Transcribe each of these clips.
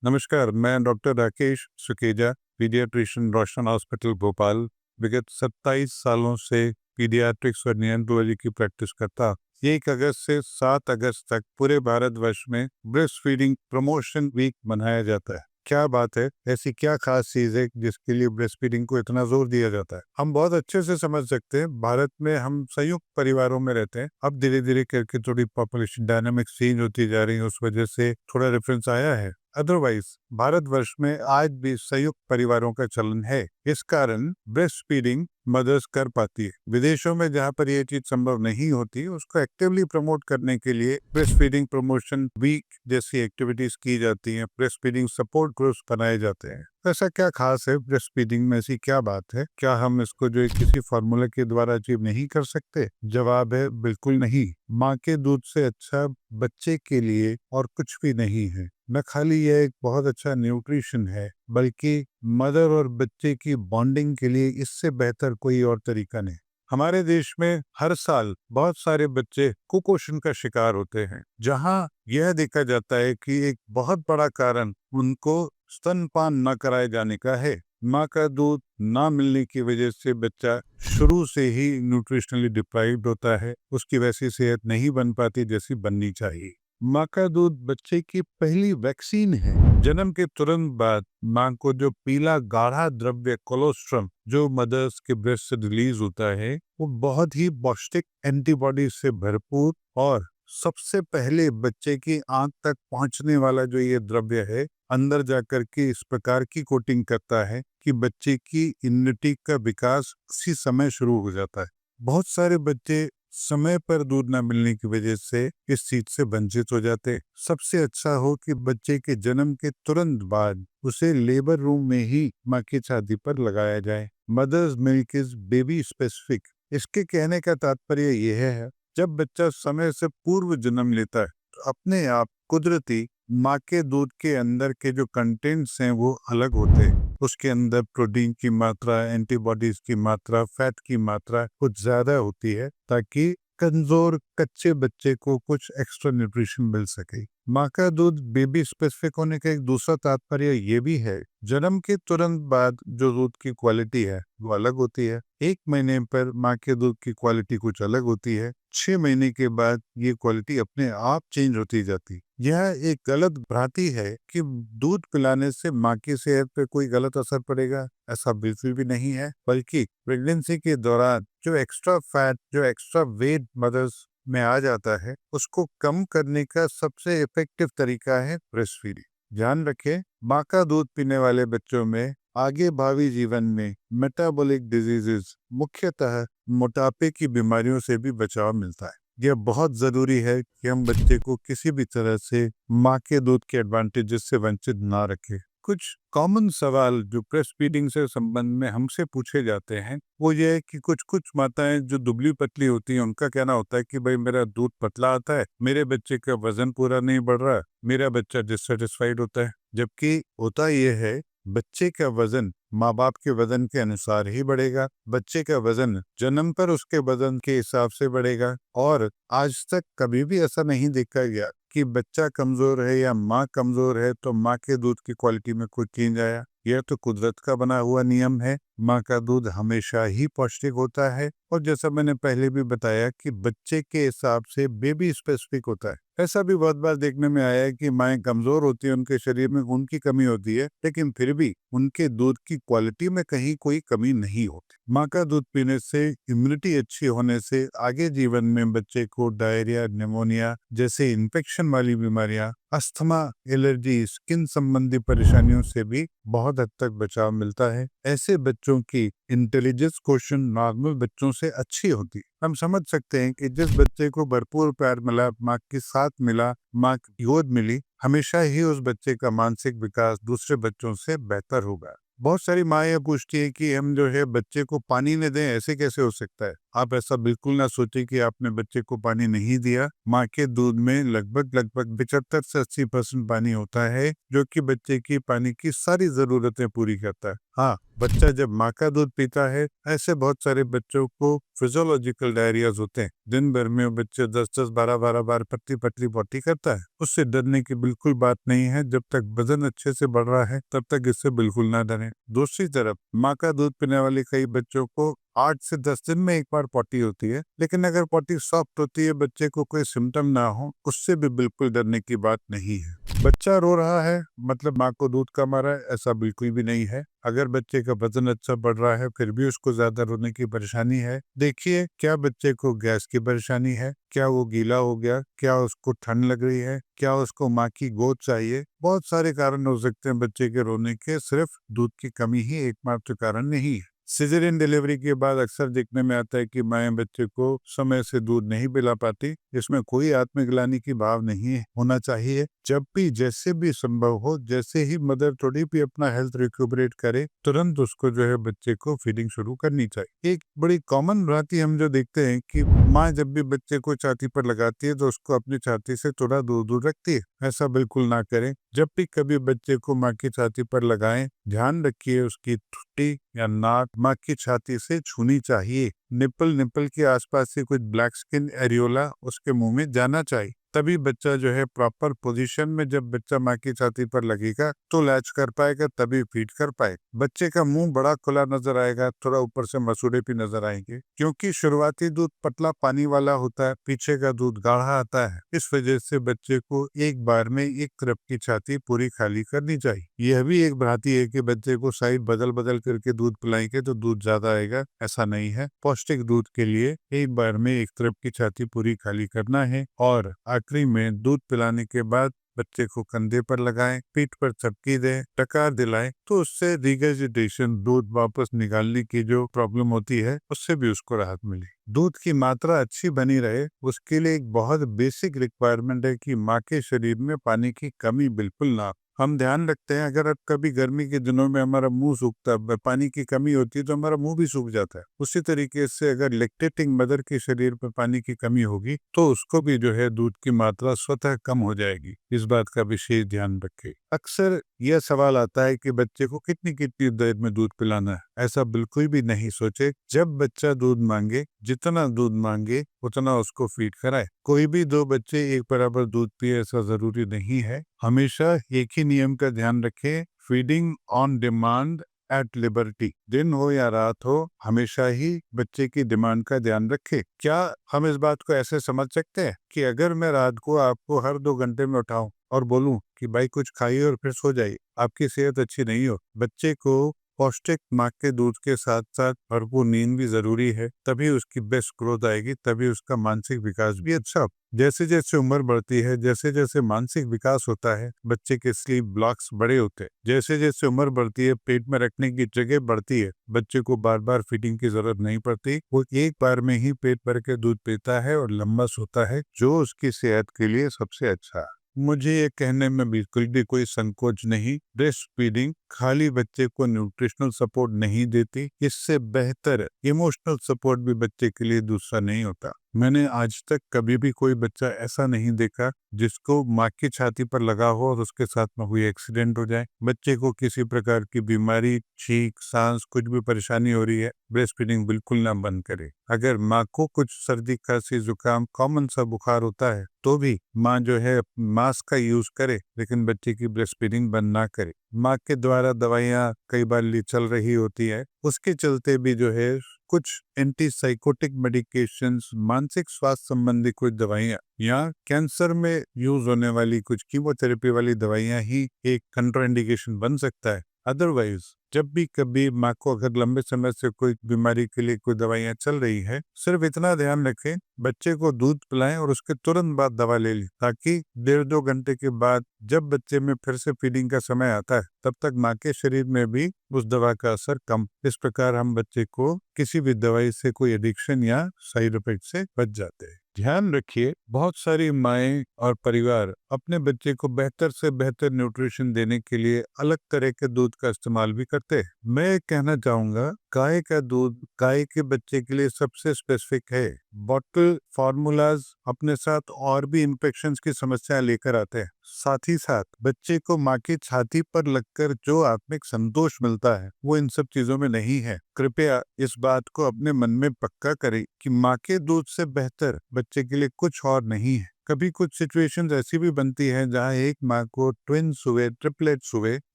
नमस्कार, मैं doctor Rakesh सुकेजा, paediatrician रोशन hospital Bhopal विगत 27 सालों से पीडियाट्रिक्स और नियोनेटोलॉजी की प्रैक्टिस करता हूं। 1 अगस्त से 7 अगस्त तक पूरे भारतवर्ष में ब्रेस्ट फीडिंग प्रमोशन वीक मनाया जाता है। क्या बात है, ऐसी क्या खास चीज है जिसके लिए ब्रेस्ट फीडिंग को इतना जोर दिया जाता है? हम बहुत अच्छे से समझ सकते हैं, भारत में हम संयुक्त परिवारों में रहते हैं। अब धीरे धीरे करके थोड़ी पॉपुलेशन डायनामिक्स चेंज होती जा रही है, उस वजह से थोड़ा रेफरेंस आया है। अदरवाइज भारतवर्ष में आज भी संयुक्त परिवारों का चलन है। इस कारण ब्रेस्ट फीडिंग मदर्स कर पाती है। विदेशों में जहाँ पर यह चीज संभव नहीं होती, उसको एक्टिवली प्रमोट करने के लिए ब्रेस्ट फीडिंग प्रमोशन वीक जैसी एक्टिविटीज की जाती हैं। ब्रेस्ट फीडिंग सपोर्ट ग्रुप्स बनाए जाते हैं। ऐसा क्या खास है ब्रेस्ट फीडिंग में? ऐसी क्या बात है? क्या हम इसको जो है किसी फॉर्मूला के द्वारा अचीव नहीं कर सकते? जवाब है बिल्कुल नहीं। माँ के दूध से अच्छा बच्चे के लिए और कुछ भी नहीं है। न खाली यह एक बहुत अच्छा न्यूट्रिशन है, बल्कि मदर और बच्चे की बॉन्डिंग के लिए इससे बेहतर कोई और तरीका नहीं। हमारे देश में हर साल बहुत सारे बच्चे कुपोषण का शिकार होते हैं, जहां यह देखा जाता है कि एक बहुत बड़ा कारण उनको स्तनपान न कराए जाने का है। माँ का दूध ना मिलने की वजह से बच्चा शुरू से ही न्यूट्रिशनली डिप्राइव्ड होता है। उसकी वैसी सेहत नहीं बन पाती जैसी बननी चाहिए। माँ का दूध बच्चे की पहली वैक्सीन है। जन्म के तुरंत बाद माँ को जो पीला गाढ़ा द्रव्य कोलोस्ट्रम जो मदर्स के ब्रेस्ट से रिलीज होता है, वो बहुत ही पौष्टिक एंटीबॉडी से भरपूर और सबसे पहले बच्चे की आंख तक पहुंचने वाला जो ये द्रव्य है, अंदर जाकर के इस प्रकार की कोटिंग करता है कि बच्चे की इम्यूनिटी का विकास उसी समय शुरू हो जाता है। बहुत सारे बच्चे समय पर दूध न मिलने की वजह से इस चीज से वंचित हो जाते हैं। सबसे अच्छा हो कि बच्चे के जन्म के तुरंत बाद उसे लेबर रूम में ही माँ की छाती पर लगाया जाए। Mother's milk is baby specific. इसके कहने का तात्पर्य यह है, जब बच्चा समय से पूर्व जन्म लेता है तो अपने आप कुदरती माँ के दूध के अंदर के जो कंटेंट्स हैं वो अलग होते हैं। उसके अंदर प्रोटीन की मात्रा, एंटीबॉडीज की मात्रा, फैट की मात्रा कुछ ज्यादा होती है, ताकि कमजोर कच्चे बच्चे को कुछ एक्स्ट्रा न्यूट्रिशन मिल सके। माँ का दूध बेबी स्पेसिफिक होने का एक दूसरा तात्पर्य ये भी है, जन्म के तुरंत बाद जो दूध की क्वालिटी है वो अलग होती है। 1 महीने पर माँ के दूध की क्वालिटी कुछ अलग होती है। 6 महीने के बाद ये क्वालिटी अपने आप चेंज होती जाती। यह एक गलत भ्रांति है कि दूध पिलाने से माँ की सेहत पर कोई गलत असर पड़ेगा। ऐसा बिल्कुल भी नहीं है, बल्कि प्रेगनेंसी के दौरान जो एक्स्ट्रा फैट, जो एक्स्ट्रा वेट मदर्स में आ जाता है, उसको कम करने का सबसे इफेक्टिव तरीका है ब्रेस्ट फीडिंग। ध्यान रखें, माँ का दूध पीने वाले बच्चों में आगे भावी जीवन में मेटाबॉलिक डिजीजेस, मुख्यतः मोटापे की बीमारियों से भी बचाव मिलता है। यह बहुत जरूरी है कि हम बच्चे को किसी भी तरह से माँ के दूध के एडवांटेजेस से वंचित ना रखें। कुछ कॉमन सवाल जो ब्रेस्ट फीडिंग से संबंध में हमसे पूछे जाते हैं, वो ये है कि कुछ माताएं जो दुबली पतली होती हैं, उनका कहना होता है कि भाई मेरा दूध पतला आता है, मेरे बच्चे का वजन पूरा नहीं बढ़ रहा, मेरा बच्चा डिससेटिस्फाइड होता है। जबकि होता यह है, बच्चे का वजन माँ बाप के वजन के अनुसार ही बढ़ेगा। बच्चे का वजन जन्म पर उसके वजन के हिसाब से बढ़ेगा। और आज तक कभी भी ऐसा नहीं देखा गया कि बच्चा कमजोर है या माँ कमजोर है तो माँ के दूध की क्वालिटी में कुछ चेंज आया। यह तो कुदरत का बना हुआ नियम है। माँ का दूध हमेशा ही पौष्टिक होता है, और जैसा मैंने पहले भी बताया कि बच्चे के हिसाब से बेबी स्पेसिफिक होता है। ऐसा भी बहुत बार देखने में आया है कि माएँ कमजोर होती है, उनके शरीर में खून की कमी होती है, लेकिन फिर भी उनके दूध की क्वालिटी में कहीं कोई कमी नहीं होती। माँ का दूध पीने से, इम्यूनिटी अच्छी होने से आगे जीवन में बच्चे को डायरिया, निमोनिया जैसे इन्फेक्शन वाली बीमारियां, अस्थमा, एलर्जी, स्किन संबंधी परेशानियों से भी बहुत हद तक बचाव मिलता है। ऐसे बच्चों की इंटेलिजेंस क्वोटिएंट नॉर्मल बच्चों से अच्छी होती है। हम समझ सकते हैं कि जिस बच्चे को भरपूर प्यार मिला, माँ के साथ मिला, माँ की गोद मिली, हमेशा ही उस बच्चे का मानसिक विकास दूसरे बच्चों से बेहतर होगा। बहुत सारी माँ ये पूछती है कि हम जो है बच्चे को पानी न दें, ऐसे कैसे हो सकता है? आप ऐसा बिल्कुल ना सोचें कि आपने बच्चे को पानी नहीं दिया। माँ के दूध में लगभग 75 से 80% पानी होता है, जो कि बच्चे की पानी की सारी जरूरतें पूरी करता है। हाँ, बच्चा जब माँ का दूध पीता है, ऐसे बहुत सारे बच्चों को फिजियोलॉजिकल डायरियाज होते हैं। दिन भर में बच्चे 10-10, 12-12 बार पतली पतली पॉटी करता है। उससे डरने की बिल्कुल बात नहीं है। जब तक वजन अच्छे से बढ़ रहा है, तब तक इससे बिल्कुल ना डरें। दूसरी तरफ माँ का दूध पीने वाले कई बच्चों को 8 से 10 दिन में एक बार पॉटी होती है, लेकिन अगर पॉटी सॉफ्ट होती है, बच्चे को कोई सिम्टम ना हो, उससे भी बिल्कुल डरने की बात नहीं है। बच्चा रो रहा है मतलब माँ को दूध कम आ रहा है, ऐसा बिल्कुल भी नहीं है। अगर बच्चे का वजन अच्छा बढ़ रहा है फिर भी उसको ज्यादा रोने की परेशानी है, देखिए क्या बच्चे को गैस की परेशानी है, क्या वो गीला हो गया, क्या उसको ठंड लग रही है, क्या उसको माँ की गोद चाहिए। बहुत सारे कारण हो सकते हैं बच्चे के रोने के, सिर्फ दूध की कमी ही एकमात्र कारण नहीं है। सिजेरियन डिलीवरी के बाद अक्सर देखने में आता है कि माएं बच्चे को समय से दूध नहीं पिला पाती। इसमें कोई आत्मग्लानि की भाव नहीं होना चाहिए। जब भी जैसे भी संभव हो, जैसे ही मदर थोड़ी भी अपना हेल्थ रिक्यूपरेट करे, तुरंत उसको जो है बच्चे को फीडिंग शुरू करनी चाहिए। एक बड़ी कॉमन भ्रांति हम जो देखते हैं कि माँ जब भी बच्चे को छाती पर लगाती है तो उसको अपनी छाती से थोड़ा दूर दूर रखती है। ऐसा बिल्कुल ना करें। जब भी कभी बच्चे को माँ की छाती पर लगाएं, ध्यान रखिए उसकी ठुड्डी या नाक माँ की छाती से छूनी चाहिए। निप्पल के आसपास से कुछ ब्लैक स्किन एरियोला उसके मुंह में जाना चाहिए। तभी बच्चा जो है प्रॉपर पोजीशन में, जब बच्चा माँ की छाती पर लगेगा तो लैच कर पाएगा, तभी फीड कर पाए। बच्चे का मुंह बड़ा खुला नजर आएगा, थोड़ा ऊपर से मसूड़े भी नजर आएंगे, क्योंकि शुरुआती दूध पतला पानी वाला होता है, पीछे का दूध गाढ़ा आता है। इस वजह से बच्चे को एक बार में एक तरफ की छाती पूरी खाली करनी चाहिए। यह भी एक भ्रांति है कि बच्चे को साइड बदल बदल करके दूध पिलाएंगे तो दूध ज्यादा आएगा, ऐसा नहीं है। पौष्टिक दूध के लिए एक बार में एक तरफ की छाती पूरी खाली करना है और आखिरी में दूध पिलाने के बाद बच्चे को कंधे पर लगाएं, पीठ पर चपकी दें, टकार दिलाएं, तो उससे रिगर्जिटेशन, दूध वापस निकालने की जो प्रॉब्लम होती है, उससे भी उसको राहत मिले। दूध की मात्रा अच्छी बनी रहे, उसके लिए एक बहुत बेसिक रिक्वायरमेंट है कि माँ के शरीर में पानी की कमी बिल्कुल ना। हम ध्यान रखते हैं, अगर कभी गर्मी के दिनों में हमारा मुंह सूखता है, पानी की कमी होती है, तो हमारा मुंह भी सूख जाता है। उसी तरीके से अगर लैक्टेटिंग मदर के शरीर में पानी की कमी होगी तो उसको भी जो है दूध की मात्रा स्वतः कम हो जाएगी। इस बात का विशेष ध्यान रखें। अक्सर यह सवाल आता है कि बच्चे को कितनी कितनी देर में दूध पिलाना है। ऐसा बिल्कुल भी नहीं सोचे। जब बच्चा दूध मांगे, जितना दूध मांगे उतना उसको फीड कराए। कोई भी दो बच्चे एक बराबर दूध पिए ऐसा जरूरी नहीं है। हमेशा एक ही नियम का ध्यान रखें, feeding on demand eight liberty. दिन हो या रात हो, हमेशा ही बच्चे की डिमांड का ध्यान रखें। क्या हम इस बात को ऐसे समझ सकते हैं कि अगर मैं रात को आपको हर 2 घंटे में उठाऊं और बोलूं कि भाई कुछ खाइए और फिर सो जाइए, आपकी सेहत अच्छी नहीं हो। बच्चे को पौष्टिक माँ के दूध के साथ साथ भरपूर नींद भी जरूरी है, तभी उसकी बेस्ट ग्रोथ आएगी, तभी उसका मानसिक विकास भी अच्छा हो। जैसे जैसे उम्र बढ़ती है, जैसे जैसे मानसिक विकास होता है, बच्चे के स्लीप ब्लॉक्स बड़े होते हैं। जैसे जैसे उम्र बढ़ती है, पेट में रखने की जगह बढ़ती है, बच्चे को बार बार फीडिंग की जरूरत नहीं पड़ती। वो एक बार में ही पेट भर के दूध पीता है और लंबा सोता है, जो उसकी सेहत के लिए सबसे अच्छा है। मुझे ये कहने में बिल्कुल भी कोई संकोच नहीं, ब्रेस्ट फीडिंग खाली बच्चे को न्यूट्रिशनल सपोर्ट नहीं देती, इससे बेहतर इमोशनल सपोर्ट भी बच्चे के लिए दूसरा नहीं होता। मैंने आज तक कभी भी कोई बच्चा ऐसा नहीं देखा जिसको माँ की छाती पर लगा हो और उसके साथ में हुई एक्सीडेंट हो जाए। बच्चे को किसी प्रकार की बीमारी, छींक, सांस, कुछ भी परेशानी हो रही है, ब्रेस्ट फीडिंग बिल्कुल ना बंद करे। अगर माँ को कुछ सर्दी, खांसी, जुकाम, कॉमन सा बुखार होता है तो भी माँ जो है मास्क का यूज करे, लेकिन बच्चे की ब्रेस्ट फीडिंग बंद ना करे। माँ के द्वारा दवाइयाँ कई बार चल रही होती है, उसके चलते भी जो है कुछ एंटीसाइकोटिक मेडिकेशंस, मानसिक स्वास्थ्य संबंधी कुछ दवाइयाँ या कैंसर में यूज होने वाली कुछ कीमोथेरेपी वाली दवाइयाँ ही एक कंट्राइंडिकेशन बन सकता है। अदरवाइज जब भी कभी माँ को अगर लंबे समय से कोई बीमारी के लिए कोई दवाइयाँ चल रही है, सिर्फ इतना ध्यान रखें बच्चे को दूध पिलाएं और उसके तुरंत बाद दवा ले लें, ताकि 1.5-2 घंटे के बाद जब बच्चे में फिर से फीडिंग का समय आता है, तब तक माँ के शरीर में भी उस दवा का असर कम। इस प्रकार हम बच्चे को किसी भी दवाई से कोई एडिक्शन या साइड इफेक्ट से बच जाते हैं। ध्यान रखिए, बहुत सारी माएं और परिवार अपने बच्चे को बेहतर से बेहतर न्यूट्रिशन देने के लिए अलग तरह के दूध का इस्तेमाल भी करते हैं। मैं कहना चाहूंगा, गाय का दूध गाय के बच्चे के लिए सबसे स्पेसिफिक है। बॉटल फार्मूलाज अपने साथ और भी इन्फेक्शंस की समस्या लेकर आते हैं। साथ ही साथ बच्चे को माँ की छाती पर लगकर जो आत्मिक संतोष मिलता है, वो इन सब चीजों में नहीं है। कृपया इस बात को अपने मन में पक्का करें कि माँ के दूध से बेहतर बच्चे के लिए कुछ और नहीं है। कभी कुछ सिचुएशंस ऐसी भी बनती हैं जहां एक माँ को ट्विन्स हुए, ट्रिपलेट्स हुए,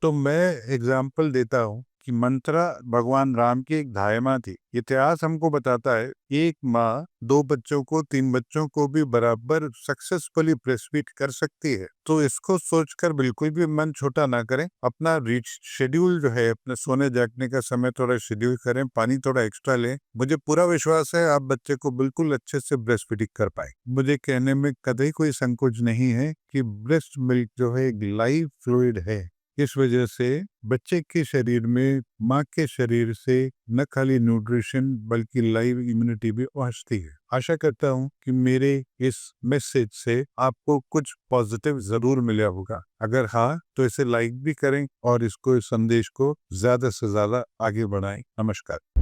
तो मैं एग्जाम्पल देता हूँ कि मंत्रा भगवान राम की एक धायमा थी। इतिहास हमको बताता है, एक माँ 2 बच्चों को, 3 बच्चों को भी बराबर सक्सेसफुली ब्रेस्टफीड कर सकती है। तो इसको सोचकर बिल्कुल भी मन छोटा ना करें। अपना रीच शेड्यूल जो है, अपने सोने जागने का समय थोड़ा शेड्यूल करें, पानी थोड़ा एक्स्ट्रा लें। मुझे पूरा विश्वास है आप बच्चे को बिल्कुल अच्छे से ब्रेस्ट फीडिंग कर पाए। मुझे कहने में कभी कोई संकोच नहीं है कि ब्रेस्ट मिल्क जो है एक लाइव फ्लूइड है। इस वजह से बच्चे के शरीर में माँ के शरीर से न खाली न्यूट्रिशन बल्कि लाइव इम्यूनिटी भी पहुंचती है। आशा करता हूँ कि मेरे इस मैसेज से आपको कुछ पॉजिटिव जरूर मिला होगा। अगर हाँ, तो इसे लाइक भी करें और इस संदेश को ज्यादा से ज्यादा आगे बढ़ाएं। नमस्कार।